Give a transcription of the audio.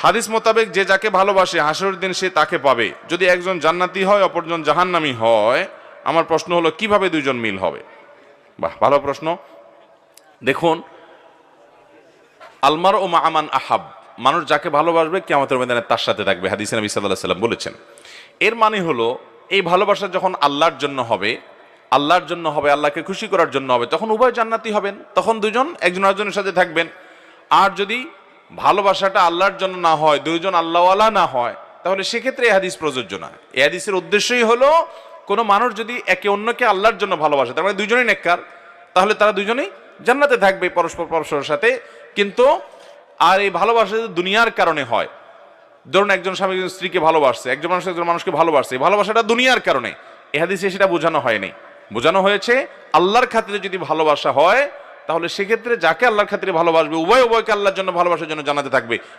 হাদিস মোতাবেক যে যাকে ভালোবাসে হাসরের দিন সে তাকে পাবে। যদি একজন জান্নাতি হয় অপরজন জাহান্নামী হয়, আমার প্রশ্ন হলো কিভাবে দুইজন মিল হবে? বাহ, ভালো প্রশ্ন। দেখুন, আলমার ও মা আমান আহাব, মানুষ যাকে ভালোবাসবে কিয়ামতের ময়দানে তার সাথে থাকবে, হাদিসে নবী সাল্লাল্লাহু আলাইহি ওয়াসাল্লাম বলেছেন। এর মানে হলো এই ভালোবাসা যখন আল্লাহর জন্য হবে, আল্লাহর জন্য হবে, আল্লাহকে খুশি করার জন্য হবে, তখন উভয় জান্নাতি হবেন, তখন দুজন একজন আরেকজনের সাথে থাকবেন। আর যদি ভালোবাসাটা আল্লাহর জন্য না হয়, দুইজন আল্লাহওয়ালা না হয়, তাহলে সেক্ষেত্রে এই হাদিস প্রযোজ্য না। এই হাদিসের উদ্দেশ্যই হলো কোনো মানুষ যদি একে অন্যকে আল্লাহর জন্য ভালোবাসে, তার মানে দুজনেই নেককার, তাহলে তারা দুজনেই জান্নাতে থাকবে পরস্পর পরস্পরের সাথে। কিন্তু আর এই ভালোবাসা যদি দুনিয়ার কারণে হয়, ধরুন একজন স্বামী একজন স্ত্রীকে ভালোবাসছে, একজন মানুষ একজন মানুষকে ভালোবাসছে, এই ভালোবাসাটা দুনিয়ার কারণে, এই হাদিসে সেটা বোঝানো হয়নি। বোঝানো হয়েছে আল্লাহর খাতিরে যদি ভালোবাসা হয়, তাহলে সেক্ষেত্রে যাকে আল্লাহর খাতিরে ভালোবাসবে উভয় উভয়কে আল্লাহর জন্য ভালোবাসার জন্য জান্নাতে থাকবে।